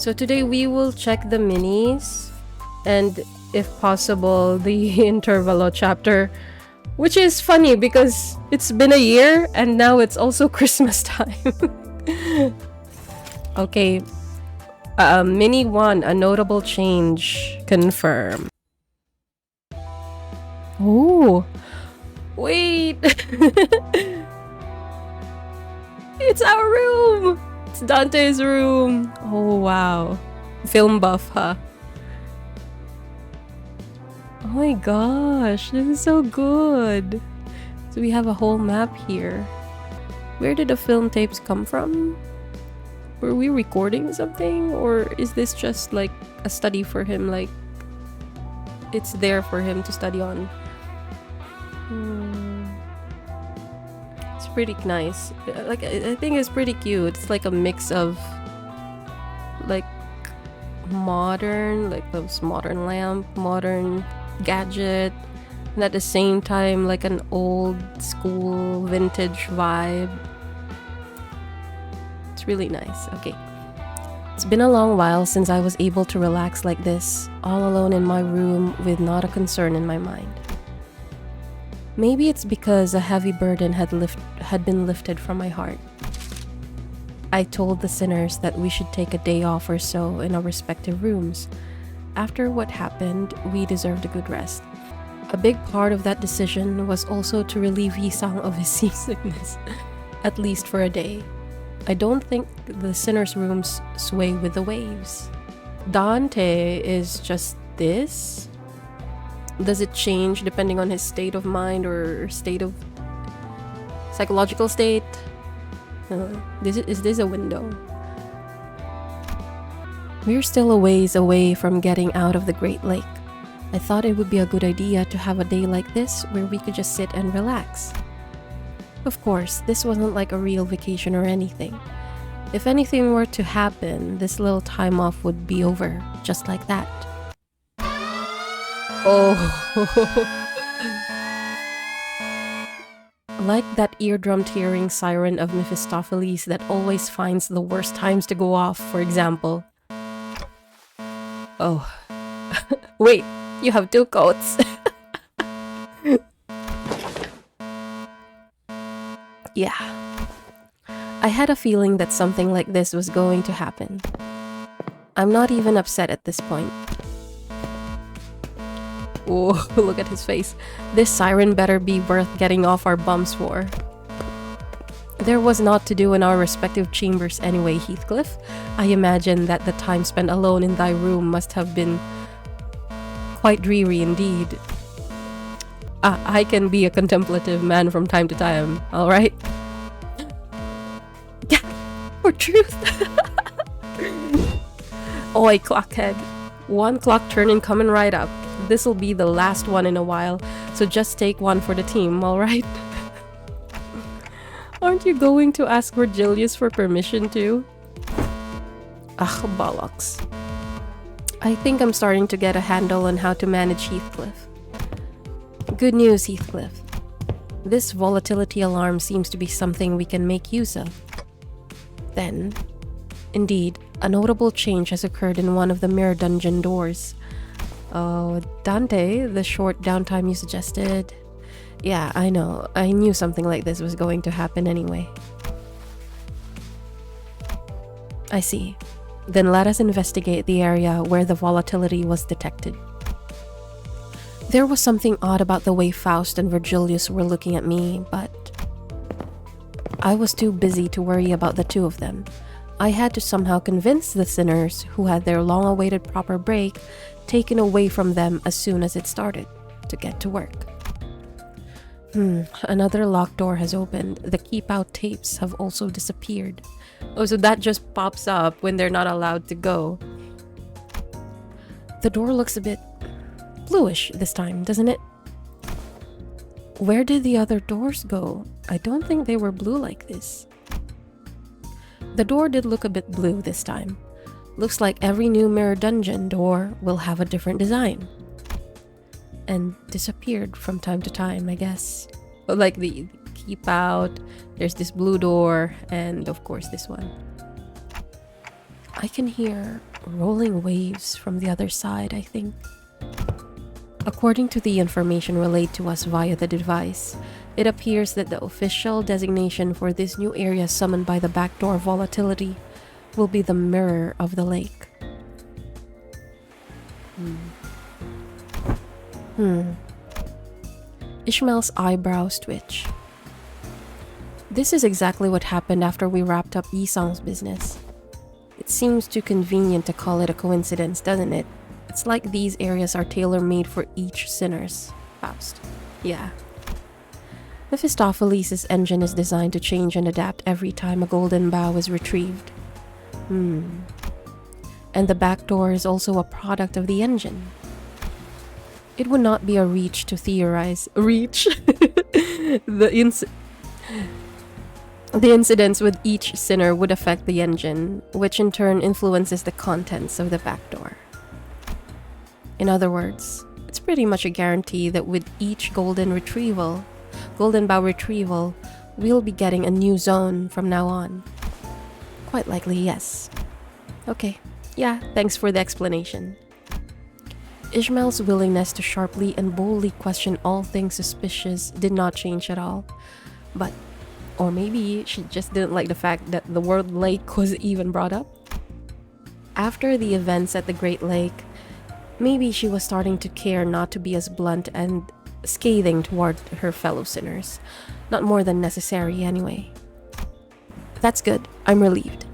So today we will check the minis and, if possible, the intervalo chapter, which is funny because it's been a year and now it's also Christmas time. Okay. Mini 1, a notable change. Confirm. Oh, wait. It's our room. It's Dante's room. Oh, wow. Film buff, huh? Oh my gosh, this is so good. So we have a whole map here. Where did the film tapes come from? Were we recording something? Or is this just like a study for him? Like, it's there for him to study on. It's pretty nice. Like, I think it's pretty cute. It's like a mix of like modern, like those modern lamp, modern gadget, and at the same time like an old school vintage vibe. It's really nice. Okay. It's been a long while since I was able to relax like this, all alone in my room with not a concern in my mind. Maybe it's because a heavy burden had been lifted from my heart. I told the sinners that we should take a day off or so in our respective rooms. After what happened, we deserved a good rest. A big part of that decision was also to relieve Yisang of his seasickness, at least for a day. I don't think the sinners' rooms sway with the waves. Dante is just this? Does it change depending on his state of mind or state of psychological state? Is this a window? We're still a ways away from getting out of the Great Lake. I thought it would be a good idea to have a day like this where we could just sit and relax. Of course, this wasn't like a real vacation or anything. If anything were to happen, this little time off would be over, just like that. Oh. Like that eardrum-tearing siren of Mephistopheles that always finds the worst times to go off, for example. Oh. Wait, you have 2 coats. Yeah. I had a feeling that something like this was going to happen. I'm not even upset at this point. Oh, look at his face. This siren better be worth getting off our bums for. There was naught to do in our respective chambers anyway, Heathcliff. I imagine that the time spent alone in thy room must have been quite dreary indeed. I can be a contemplative man from time to time, alright? Yeah, for truth. Oi, clockhead. 1 clock turning coming right up. This'll be the last one in a while, so just take one for the team, alright? Aren't you going to ask Virgilius for permission too? Ugh, bollocks. I think I'm starting to get a handle on how to manage Heathcliff. Good news, Heathcliff. This volatility alarm seems to be something we can make use of. Then, indeed, a notable change has occurred in one of the mirror dungeon doors. Oh, Dante, the short downtime you suggested. Yeah, I know. I knew something like this was going to happen anyway. I see. Then let us investigate the area where the volatility was detected. There was something odd about the way Faust and Virgilius were looking at me, but I was too busy to worry about the two of them. I had to somehow convince the sinners, who had their long-awaited proper break taken away from them as soon as it started, to get to work. Another locked door has opened. The keep-out tapes have also disappeared. Oh, so that just pops up when they're not allowed to go. The door looks a bit bluish this time, doesn't it? Where did the other doors go? I don't think they were blue like this. The door did look a bit blue this time. Looks like every new mirror dungeon door will have a different design. And disappeared from time to time, I guess. Like the keep out, there's this blue door, and of course this one. I can hear rolling waves from the other side, I think. According to the information relayed to us via the device, it appears that the official designation for this new area summoned by the backdoor volatility will be the mirror of the lake. Ishmael's eyebrows twitch. This is exactly what happened after we wrapped up Yisang's business. It seems too convenient to call it a coincidence, doesn't it? It's like these areas are tailor-made for each sinner's. Faust. Yeah. Mephistopheles' engine is designed to change and adapt every time a golden bough is retrieved. And the back door is also a product of the engine. It would not be a reach to theorize. Reach? The incidents with each sinner would affect the engine, which in turn influences the contents of the back door. In other words, it's pretty much a guarantee that with each golden bough retrieval, we'll be getting a new zone from now on. Quite likely, yes. Okay, yeah, thanks for the explanation. Ishmael's willingness to sharply and boldly question all things suspicious did not change at all. Or maybe she just didn't like the fact that the word lake was even brought up. After the events at the Great Lake, maybe she was starting to care not to be as blunt and scathing toward her fellow sinners. Not more than necessary anyway. That's good. I'm relieved.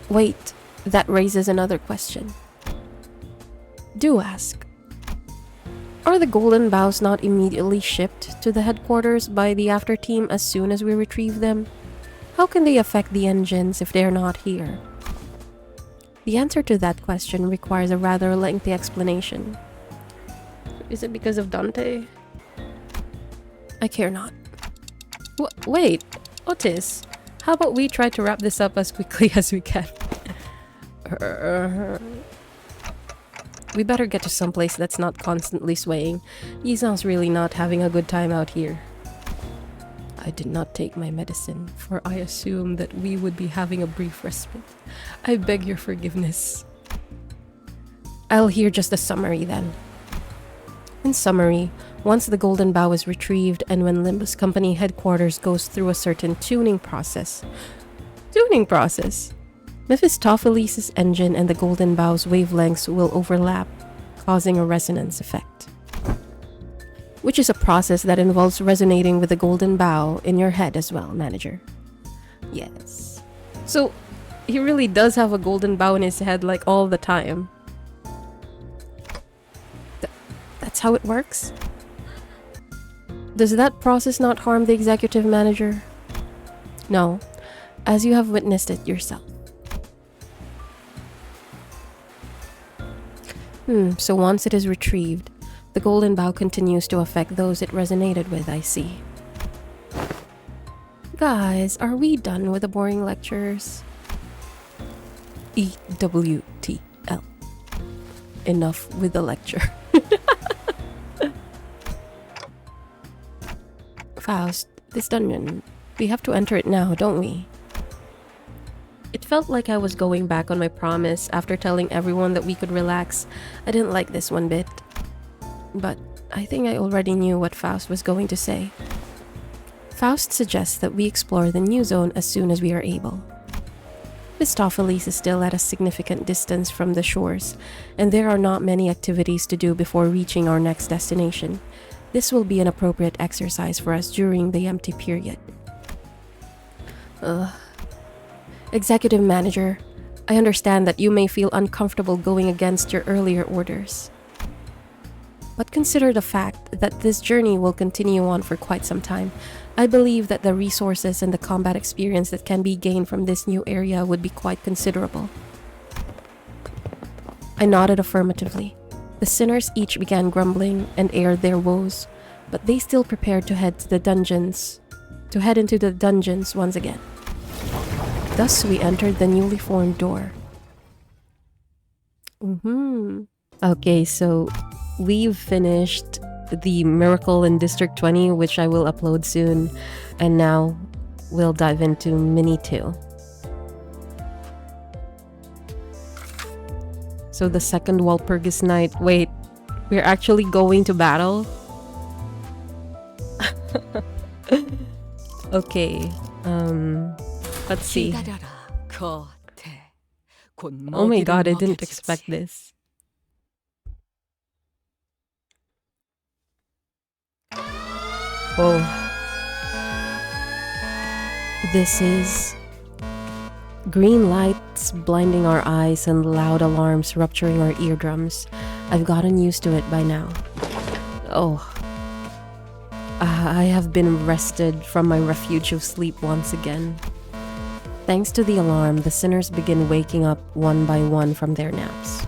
Wait, that raises another question. Do ask. Are the golden boughs not immediately shipped to the headquarters by the after team as soon as we retrieve them? How can they affect the engines if they're not here? The answer to that question requires a rather lengthy explanation. Is it because of Dante? I care not. Wait, Otis, how about we try to wrap this up as quickly as we can? We better get to someplace that's not constantly swaying. Yisang's really not having a good time out here. I did not take my medicine, for I assumed that we would be having a brief respite. I beg your forgiveness. I'll hear just a summary then. In summary, once the golden bough is retrieved and when Limbus Company headquarters goes through a certain tuning process, Mephistopheles' engine and the golden bough's wavelengths will overlap, causing a resonance effect. Which is a process that involves resonating with the golden bough in your head as well, manager. Yes. So, he really does have a golden bough in his head like all the time. That's how it works? Does that process not harm the executive manager? No, as you have witnessed it yourself. So once it is retrieved, the golden bough continues to affect those it resonated with, I see. Guys, are we done with the boring lectures? EWTL. Enough with the lecture. Faust, this dungeon, we have to enter it now, don't we? It felt like I was going back on my promise after telling everyone that we could relax. I didn't like this one bit. But I think I already knew what Faust was going to say. Faust suggests that we explore the new zone as soon as we are able. Mephistopheles is still at a significant distance from the shores, and there are not many activities to do before reaching our next destination. This will be an appropriate exercise for us during the empty period. Executive Manager, I understand that you may feel uncomfortable going against your earlier orders. But consider the fact that this journey will continue on for quite some time. I believe that the resources and the combat experience that can be gained from this new area would be quite considerable. I nodded affirmatively. The sinners each began grumbling and aired their woes, but they still prepared to head into the dungeons once again. Thus, we entered the newly formed door. Okay, so we've finished the Miracle in District 20, which I will upload soon, and now we'll dive into Mini 2. So the second Walpurgis night. Wait, we're actually going to battle? Okay. Let's see. Oh my god, I didn't expect this. Oh. This is green lights blinding our eyes and loud alarms rupturing our eardrums. I've gotten used to it by now. Oh. I have been wrested from my refuge of sleep once again. Thanks to the alarm, the sinners begin waking up one by one from their naps.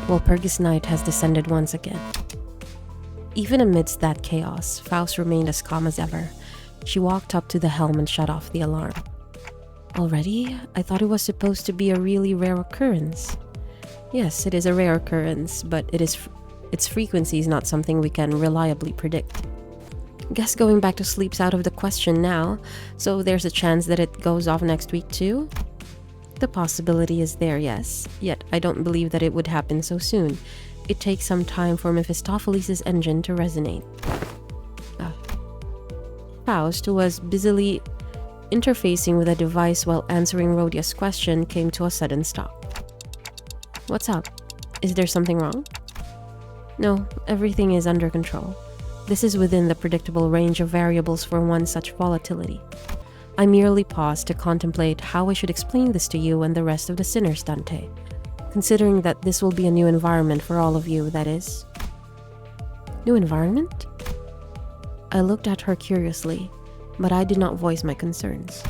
Walpurgis night has descended once again. Even amidst that chaos, Faust remained as calm as ever. She walked up to the helm and shut off the alarm. Already? I thought it was supposed to be a really rare occurrence. Yes, it is a rare occurrence, but its frequency is not something we can reliably predict. Guess going back to sleep's out of the question now, so there's a chance that it goes off next week too? The possibility is there, yes, yet I don't believe that it would happen so soon. It takes some time for Mephistopheles' engine to resonate. Faust, who was busily interfacing with a device while answering Rhodia's question, came to a sudden stop. What's up? Is there something wrong? No, everything is under control. This is within the predictable range of variables for one such volatility. I merely paused to contemplate how I should explain this to you and the rest of the sinners, Dante. Considering that this will be a new environment for all of you, that is. New environment? I looked at her curiously, but I did not voice my concerns.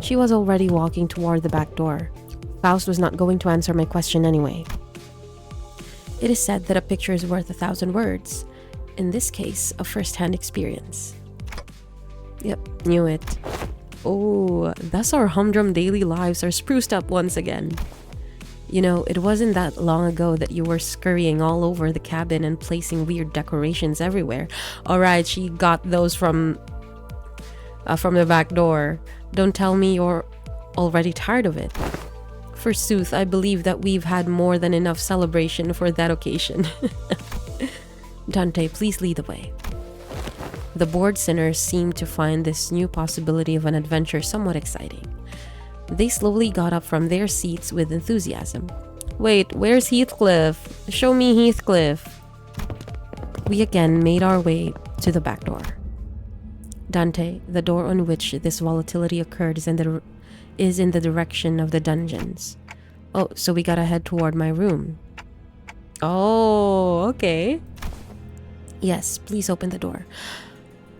She was already walking toward the back door. Faust was not going to answer my question anyway. It is said that a picture is worth 1,000 words. In this case, a first-hand experience. Yep, knew it. Oh, thus our humdrum daily lives are spruced up once again. You know, it wasn't that long ago that you were scurrying all over the cabin and placing weird decorations everywhere. Alright, she got those from the back door. Don't tell me you're already tired of it. Forsooth, I believe that we've had more than enough celebration for that occasion. Dante, please lead the way. The bored sinners seemed to find this new possibility of an adventure somewhat exciting. They slowly got up from their seats with enthusiasm. Wait, where's Heathcliff? Show me Heathcliff. We again made our way to the back door. Dante, the door on which this volatility occurred is in the direction of the dungeons. Oh, so we gotta head toward my room. Oh, okay. Yes, please open the door.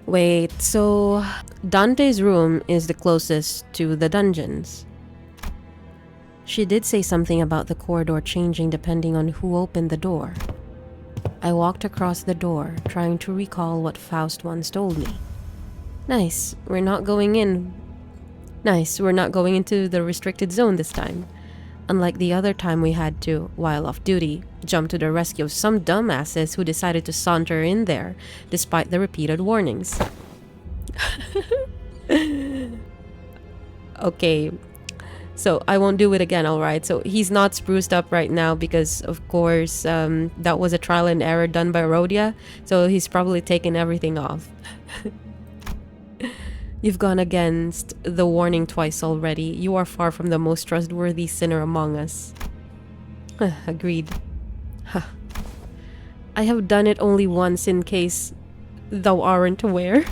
Wait, so Dante's room is the closest to the dungeons. She did say something about the corridor changing depending on who opened the door. I walked across the door, trying to recall what Faust once told me. Nice, we're not going into the restricted zone this time. Unlike the other time we had to, while off duty, jump to the rescue of some dumbasses who decided to saunter in there, despite the repeated warnings. Okay, so I won't do it again, alright? So he's not spruced up right now because, of course, that was a trial and error done by Rhodia, so he's probably taken everything off. You've gone against the warning twice already. You are far from the most trustworthy sinner among us. Agreed. I have done it only once in case thou aren't aware.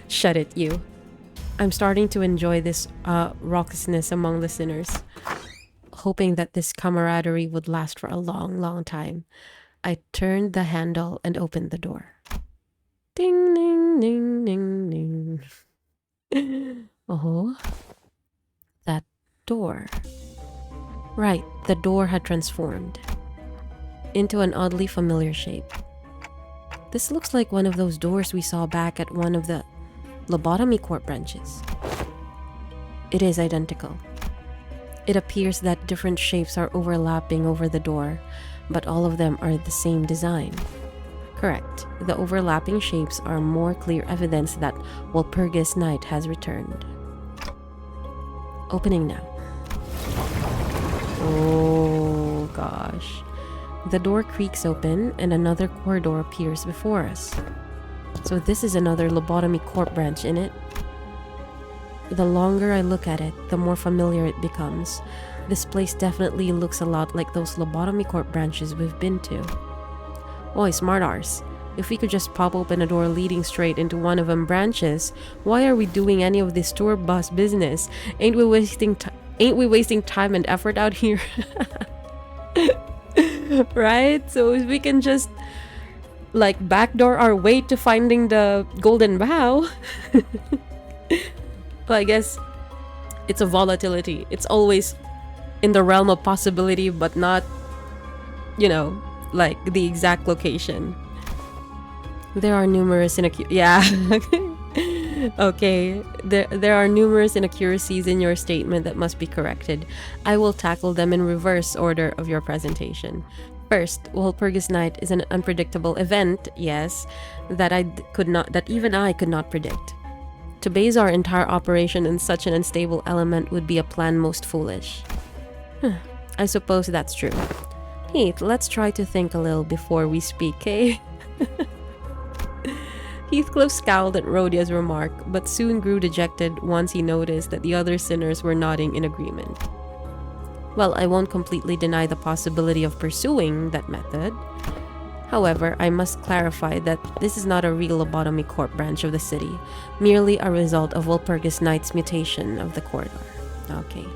Shut it, you. I'm starting to enjoy this raucousness among the sinners, hoping that this camaraderie would last for a long, long time. I turned the handle and opened the door. Ding, ding, ding, ding, ding. Oh, that door. Right, the door had transformed into an oddly familiar shape. This looks like one of those doors we saw back at one of the lobotomy court branches. It is identical. It appears that different shapes are overlapping over the door, but all of them are the same design. Correct. The overlapping shapes are more clear evidence that Walpurgis night has returned. Opening now. Oh gosh. The door creaks open and another corridor appears before us. So this is another lobotomy corp branch in it. The longer I look at it, the more familiar it becomes. This place definitely looks a lot like those lobotomy corp branches we've been to. Oi, smart arse. If we could just pop open a door leading straight into one of them branches, why are we doing any of this tour bus business? Ain't we wasting time and effort out here? Right? So if we can just like backdoor our way to finding the golden bow. But I guess it's a volatility. It's always in the realm of possibility, but not, you know, like the exact location. There are numerous Okay, there are numerous inaccuracies in your statement that must be corrected. I will tackle them in reverse order of your presentation. First, Walpurgis Night is an unpredictable event, yes, that even I could not predict. To base our entire operation in such an unstable element would be a plan most foolish. I suppose that's true. Heath, let's try to think a little before we speak, eh? Heathcliff scowled at Rhodia's remark, but soon grew dejected once he noticed that the other sinners were nodding in agreement. Well, I won't completely deny the possibility of pursuing that method. However, I must clarify that this is not a real lobotomy corp branch of the city, merely a result of Walpurgis Night's mutation of the corridor. Okay.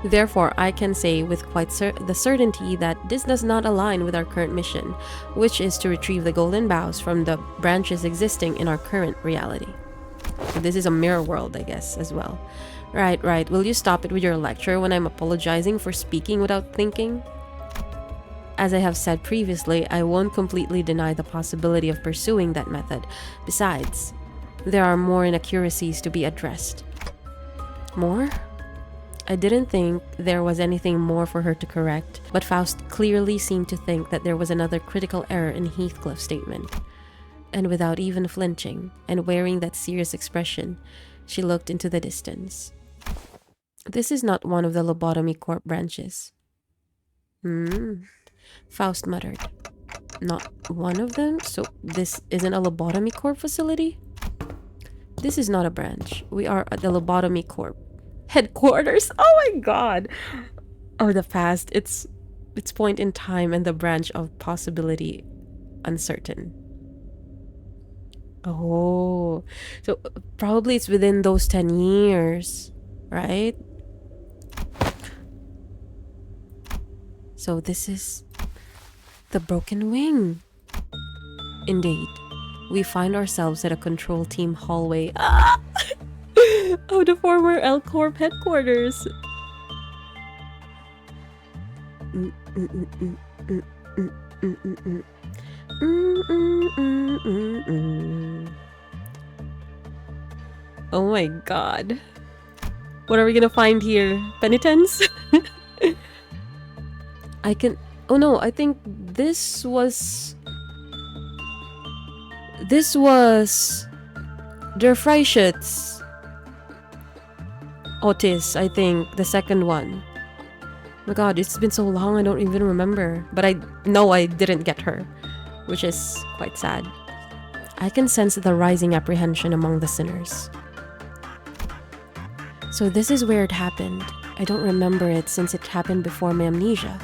Therefore, I can say with quite the certainty that this does not align with our current mission, which is to retrieve the golden boughs from the branches existing in our current reality. So this is a mirror world, I guess, as well. Right. Will you stop it with your lecture when I'm apologizing for speaking without thinking? As I have said previously, I won't completely deny the possibility of pursuing that method. Besides, there are more inaccuracies to be addressed. More? I didn't think there was anything more for her to correct, but Faust clearly seemed to think that there was another critical error in Heathcliff's statement. And without even flinching, and wearing that serious expression, she looked into the distance. This is not one of the lobotomy corp branches. Faust muttered. Not one of them? So this isn't a lobotomy corp facility? This is not a branch. We are at the lobotomy corp headquarters. Oh my god. Oh, the past. It's point in time and the branch of possibility uncertain. Oh, so probably it's within those 10 years, right? So this is the broken wing. Indeed, we find ourselves at a control team hallway. Oh, the former L Corp headquarters. Oh my god. What are we gonna find here? Penitence? Oh no, I think this was Der Freischütz. Otis, I think, the second one. Oh my god, it's been so long I don't even remember. But I know I didn't get her, which is quite sad. I can sense the rising apprehension among the sinners. So this is where it happened. I don't remember it since it happened before my amnesia.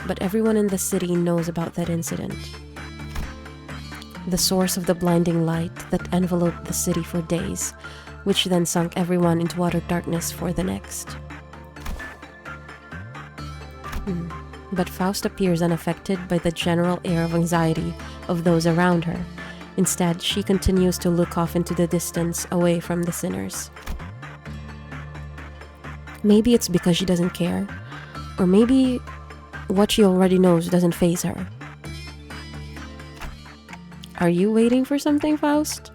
But everyone in the city knows about that incident. The source of the blinding light that enveloped the city for days, which then sunk everyone into utter darkness for the next. But Faust appears unaffected by the general air of anxiety of those around her. Instead, she continues to look off into the distance, away from the sinners. Maybe it's because she doesn't care, or maybe what she already knows doesn't faze her. Are you waiting for something, Faust?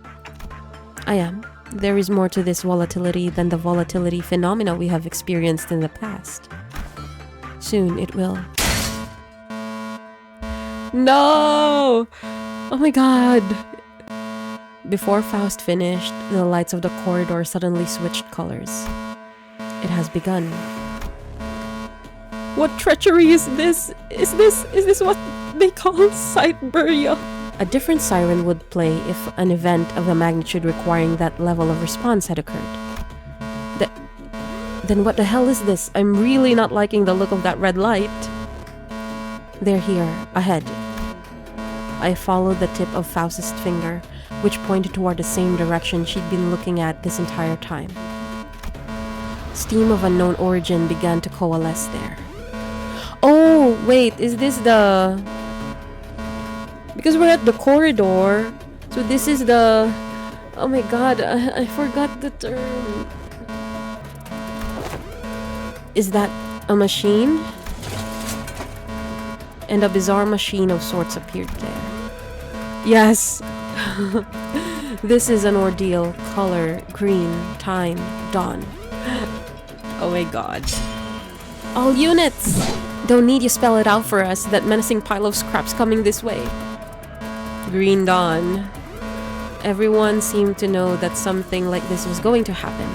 I am. There is more to this volatility than the volatility phenomena we have experienced in the past. Soon it will. No! Oh my god! Before Faust finished, the lights of the corridor suddenly switched colors. It has begun. What treachery is this? Is this what they call Siberia? A different siren would play if an event of a magnitude requiring that level of response had occurred. Then what the hell is this? I'm really not liking the look of that red light. They're here, ahead. I followed the tip of Faust's finger, which pointed toward the same direction she'd been looking at this entire time. Steam of unknown origin began to coalesce there. Oh, wait, is this the... Because we're at the corridor, so this is the... Oh my god, I forgot the term. Is that a machine? And a bizarre machine of sorts appeared there. Yes! This is an ordeal. Color, green, time, dawn. Oh my god. All units! Don't need you spell it out for us. That menacing pile of scraps coming this way. Green dawn. Everyone seemed to know that something like this was going to happen.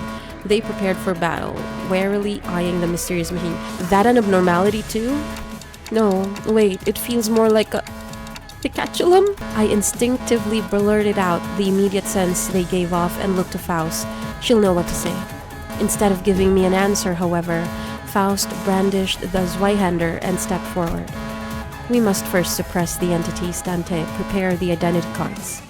They prepared for battle, warily eyeing the mysterious machine. That an abnormality too? No, wait, it feels more like a... Pikachuum? I instinctively blurted out the immediate sense they gave off and looked to Faust. She'll know what to say. Instead of giving me an answer, however, Faust brandished the Zweihander and stepped forward. We must first suppress the entities, Dante. Prepare the identity cards.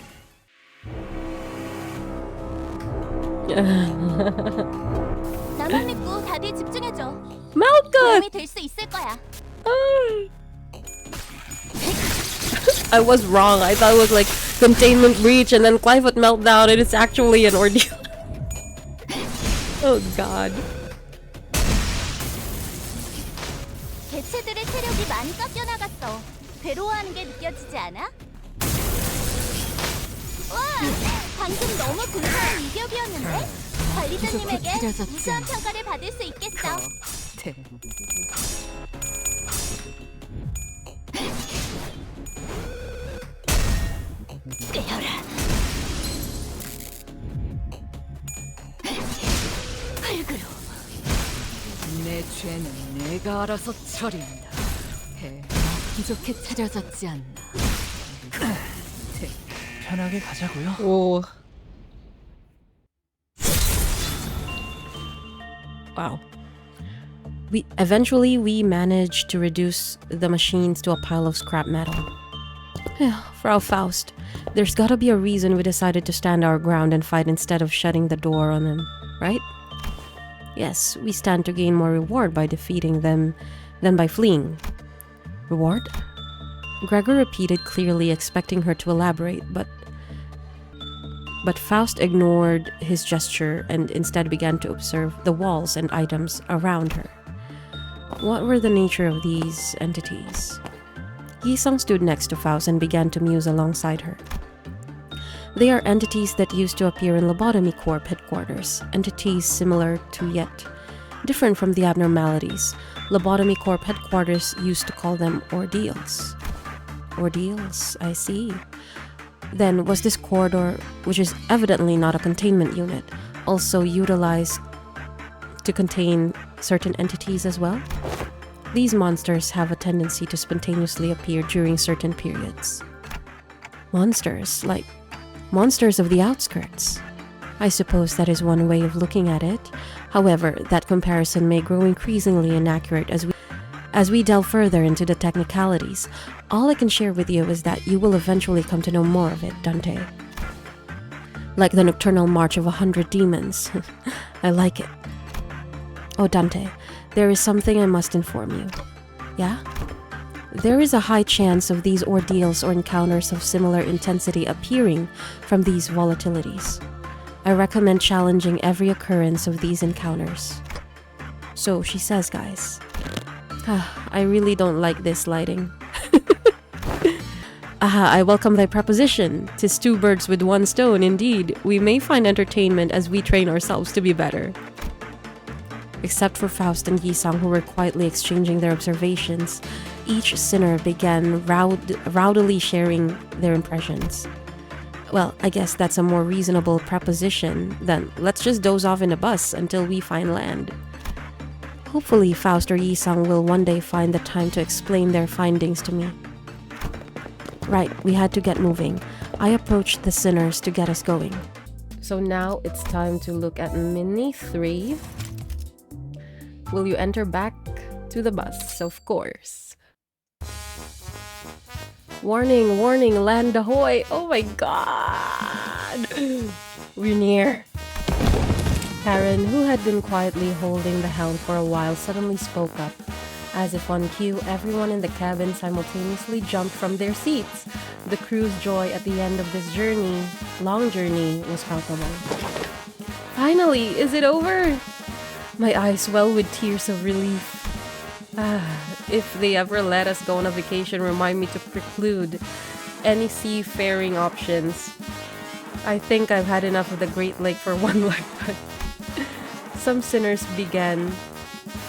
나만 믿고 다들 집중해줘. Malcolm! 도움이 될 수 있을 거야. I was wrong. I thought it was like containment breach and then Clive would melt down and it's actually an ordeal. Oh god. 개체들의 체력이 많이 깎여 나갔어. 괴로워하는 게 느껴지지 않아? 와, 방금 너무 근사한 이격이었는데? 관리자님에게 우수한 평가를 받을 수 있겠어. 꿰어라. 흙으로. 내 죄는 내가 알아서 처리한다. 해 기적해 찾아졌지 않나. 편하게 가자고요. Oh. Wow. Eventually we managed to reduce the machines to a pile of scrap metal. Frau Faust, there's gotta be a reason we decided to stand our ground and fight instead of shutting the door on them, right? Yes, we stand to gain more reward by defeating them than by fleeing. Reward? Gregor repeated clearly, expecting her to elaborate, but Faust ignored his gesture and instead began to observe the walls and items around her. What were the nature of these entities? Yi-sung stood next to Faust and began to muse alongside her. They are entities that used to appear in Lobotomy Corp headquarters, entities similar to yet different from the abnormalities. Lobotomy Corp headquarters used to call them ordeals. Ordeals, I see. Then was this corridor, which is evidently not a containment unit, also utilized to contain certain entities as well? These monsters have a tendency to spontaneously appear during certain periods. Monsters, like monsters of the outskirts. I suppose that is one way of looking at it. However, that comparison may grow increasingly inaccurate as we delve further into the technicalities. All I can share with you is that you will eventually come to know more of it, Dante. Like the nocturnal march of 100 demons. I like it. Oh, Dante, there is something I must inform you. Yeah? There is a high chance of these ordeals or encounters of similar intensity appearing from these volatilities. I recommend challenging every occurrence of these encounters. So she says, guys. I really don't like this lighting. I welcome thy proposition. 'Tis two birds with one stone, indeed. We may find entertainment as we train ourselves to be better. Except for Faust and Yi-sung, who were quietly exchanging their observations, each sinner began rowdily sharing their impressions. Well, I guess that's a more reasonable proposition than let's just doze off in a bus until we find land. Hopefully, Faust or Yisang will one day find the time to explain their findings to me. Right, we had to get moving. I approached the sinners to get us going. So now it's time to look at Mini 3. Will you enter back to the bus? Of course. Warning, warning, land ahoy! Oh my god! We're near. Karen, who had been quietly holding the helm for a while, suddenly spoke up. As if on cue, everyone in the cabin simultaneously jumped from their seats. The crew's joy at the end of this long journey, was palpable. Finally, is it over? My eyes well with tears of relief. If they ever let us go on a vacation, remind me to preclude any seafaring options. I think I've had enough of the Great Lake for one lifetime. Some sinners began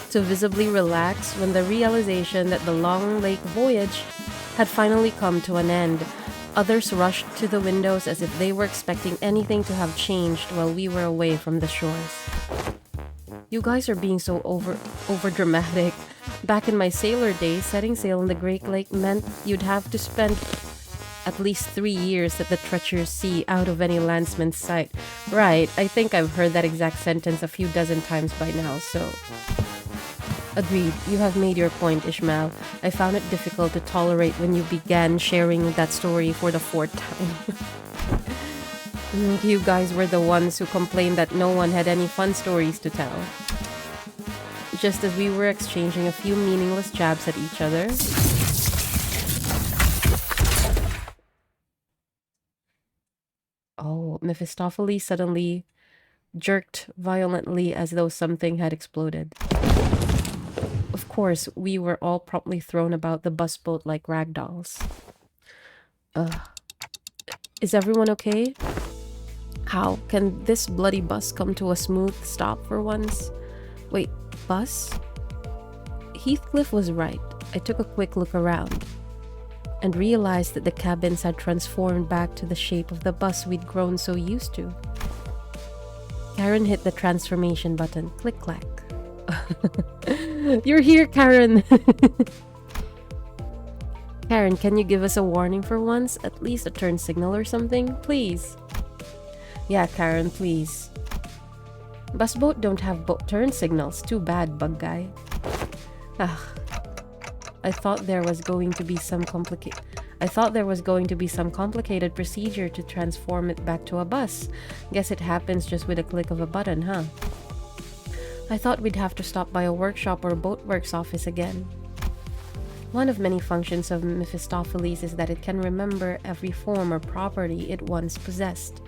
to visibly relax when the realization that the long lake voyage had finally come to an end. Others rushed to the windows as if they were expecting anything to have changed while we were away from the shores. You guys are being so over dramatic. Back in my sailor days, setting sail on the Great Lake meant you'd have to spend at least 3 years at the treacherous sea out of any landsman's sight. Right, I think I've heard that exact sentence a few dozen times by now, so... Agreed, you have made your point, Ishmael. I found it difficult to tolerate when you began sharing that story for the 4th time. You guys were the ones who complained that no one had any fun stories to tell. Just as we were exchanging a few meaningless jabs at each other... Oh, Mephistopheles suddenly jerked violently as though something had exploded. Of course, we were all promptly thrown about the bus boat like rag dolls. Is everyone okay? How can this bloody bus come to a smooth stop for once? Wait, bus? Heathcliff was right. I took a quick look around and realized that the cabins had transformed back to the shape of the bus we'd grown so used to. Karen hit the transformation button. Click-clack. You're here, Karen! Karen, can you give us a warning for once? At least a turn signal or something? Please. Yeah, Karen, please. Busboat don't have turn signals. Too bad, bug guy. I thought there was going to be some complicated procedure to transform it back to a bus. Guess it happens just with a click of a button, huh? I thought we'd have to stop by a workshop or a boatworks office again. One of many functions of Mephistopheles is that it can remember every form or property it once possessed.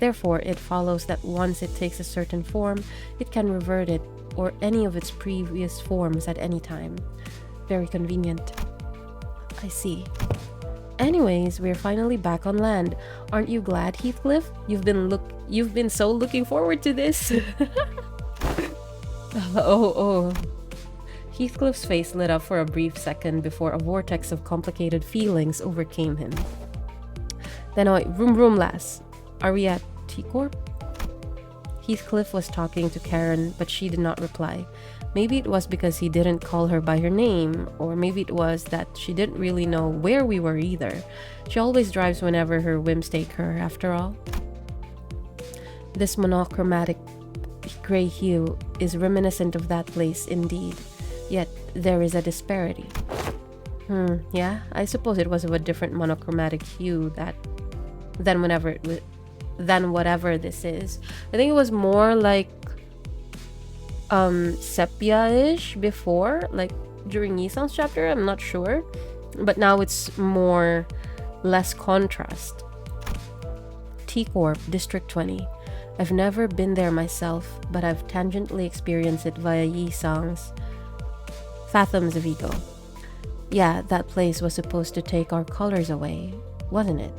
Therefore, it follows that once it takes a certain form, it can revert it or any of its previous forms at any time. Very convenient. I see. Anyways, we're finally back on land. Aren't you glad, Heathcliff? You've been so looking forward to this. Oh. Heathcliff's face lit up for a brief second before a vortex of complicated feelings overcame him. Then room lass. Are we at T-Corp? Heathcliff was talking to Karen, but she did not reply. Maybe it was because he didn't call her by her name, or maybe it was that she didn't really know where we were either. She always drives whenever her whims take her, after all. This monochromatic gray hue is reminiscent of that place indeed, yet there is a disparity. Yeah, I suppose it was of a different monochromatic hue than whatever this is. I think it was more like sepia-ish before, like during Yisang's chapter. I'm not sure, but now it's less contrast. T-Corp, District 20. I've never been there myself, but I've tangentially experienced it via Yisang's Fathoms of Ego. Yeah, that place was supposed to take our colors away, wasn't it?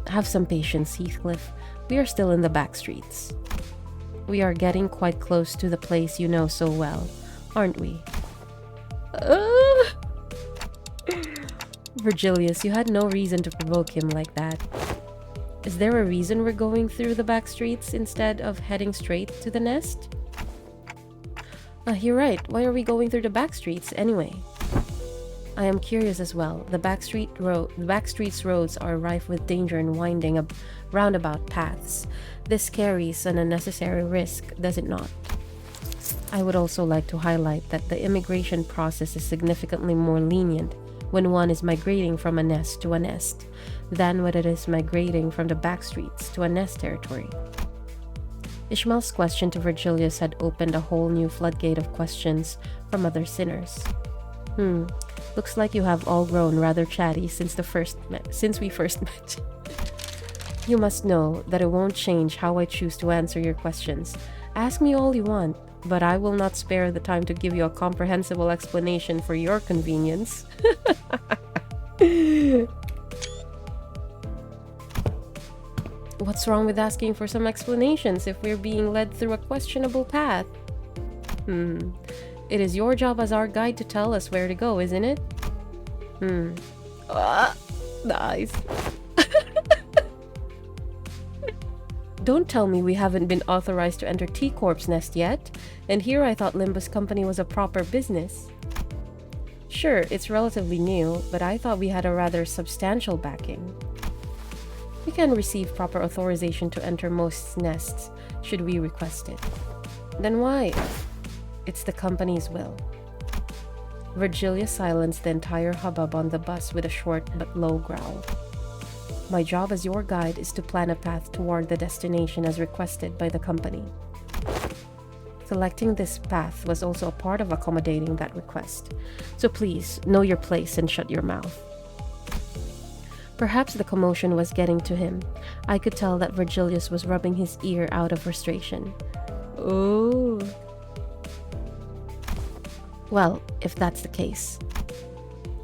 Have some patience, Heathcliff. We are still in the back streets. We are getting quite close to the place you know so well, aren't we? Virgilius, you had no reason to provoke him like that. Is there a reason we're going through the back streets instead of heading straight to the nest? You're right. Why are we going through the back streets anyway? I am curious as well. The back streets roads are rife with danger and winding up roundabout paths. This carries an unnecessary risk, does it not? I would also like to highlight that the immigration process is significantly more lenient when one is migrating from a nest to a nest than when it is migrating from the back streets to a nest territory. Ishmael's question to Virgilius had opened a whole new floodgate of questions from other sinners. Looks like you have all grown rather chatty since we first met. You must know that it won't change how I choose to answer your questions. Ask me all you want, but I will not spare the time to give you a comprehensible explanation for your convenience. What's wrong with asking for some explanations if we're being led through a questionable path? It is your job as our guide to tell us where to go, isn't it? Nice. Don't tell me we haven't been authorized to enter T-Corp's nest yet, and here I thought Limbus Company was a proper business. Sure, it's relatively new, but I thought we had a rather substantial backing. We can receive proper authorization to enter most nests, should we request it. Then why? It's the company's will. Virgilia silenced the entire hubbub on the bus with a short but low growl. My job as your guide is to plan a path toward the destination as requested by the company. Selecting this path was also a part of accommodating that request. So please, know your place and shut your mouth. Perhaps the commotion was getting to him. I could tell that Virgilius was rubbing his ear out of frustration. Ooh. Well, if that's the case.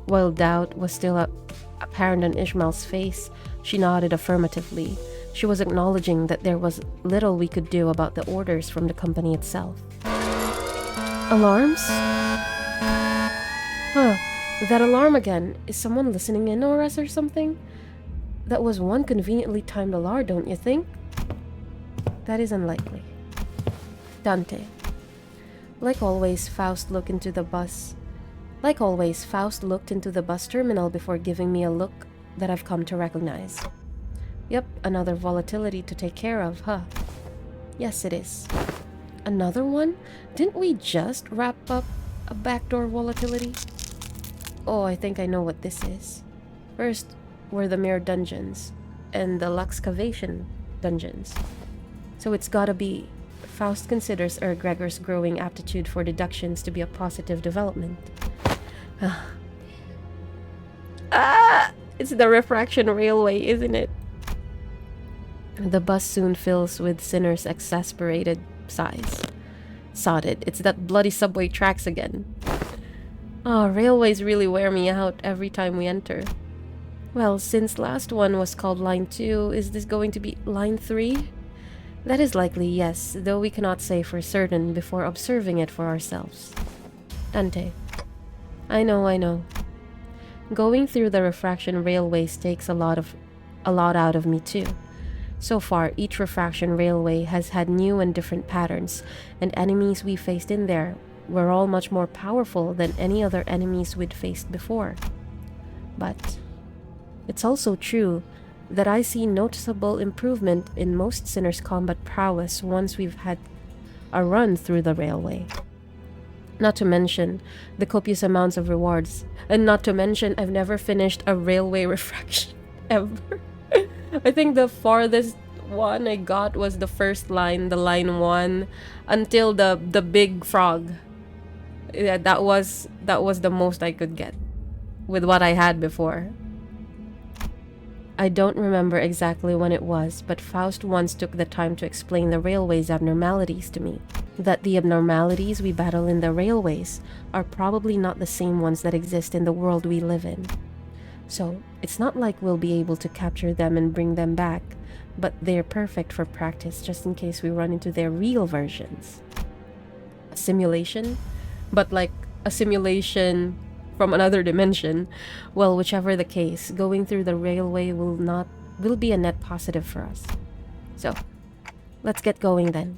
While doubt was still apparent on Ishmael's face, she nodded affirmatively. She was acknowledging that there was little we could do about the orders from the company itself. Alarms? That alarm again. Is someone listening in on us or something? That was one conveniently timed alarm, don't you think? That is unlikely. Dante. Like always, Faust looked into the bus terminal before giving me a look that I've come to recognize. Yep, another volatility to take care of, huh? Yes, it is. Another one? Didn't we just wrap up a backdoor volatility? Oh, I think I know what this is. First were the mere dungeons, and the Luxcavation dungeons. So it's gotta be... Faust considers Gregor's growing aptitude for deductions to be a positive development. It's the refraction railway, isn't it? The bus soon fills with sinners' exasperated sighs. Sod it, it's that bloody subway tracks again. Railways really wear me out every time we enter. Well, since last one was called Line 2, is this going to be Line 3? That is likely, yes, though we cannot say for certain before observing it for ourselves. Dante. I know. Going through the refraction railways takes a lot out of me too. So far, each refraction railway has had new and different patterns, and enemies we faced in there were all much more powerful than any other enemies we'd faced before. But it's also true that I see noticeable improvement in most sinners' combat prowess once we've had a run through the railway. Not to mention the copious amounts of rewards, and not to mention I've never finished a railway refraction ever. I think the farthest one I got was the first line, the line 1, until the big frog. Yeah, that was the most I could get with what I had before. I don't remember exactly when it was, but Faust once took the time to explain the railway's abnormalities to me. That the abnormalities we battle in the railways are probably not the same ones that exist in the world we live in. So, it's not like we'll be able to capture them and bring them back, but they're perfect for practice just in case we run into their real versions. A simulation? But like a simulation from another dimension. Well, whichever the case, going through the railway will be a net positive for us. So, let's get going then.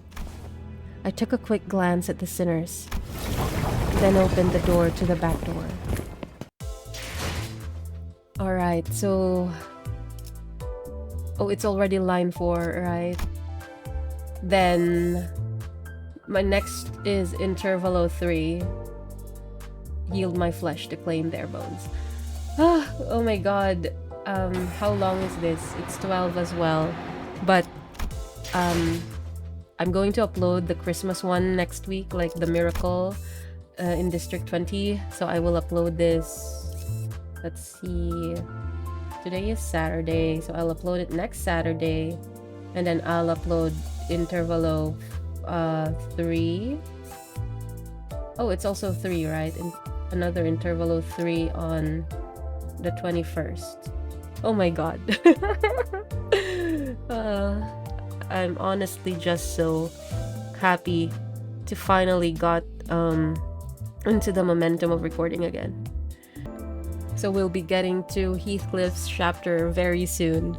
I took a quick glance at the sinners, then opened the door to the back door. Alright, so... Oh, it's already line 4, right? Then... my next is Intervalo 3. Yield my flesh to claim their bones. Oh my god. How long is this? It's 12 as well. But, I'm going to upload the Christmas one next week, like the Miracle in District 20. So I will upload this. Let's see. Today is Saturday, so I'll upload it next Saturday. And then I'll upload Intervalo 3. Oh, it's also 3, right? Another Intervalo 3 on the 21st. Oh my god. I'm honestly just so happy to finally got into the momentum of recording again. So we'll be getting to Heathcliff's chapter very soon.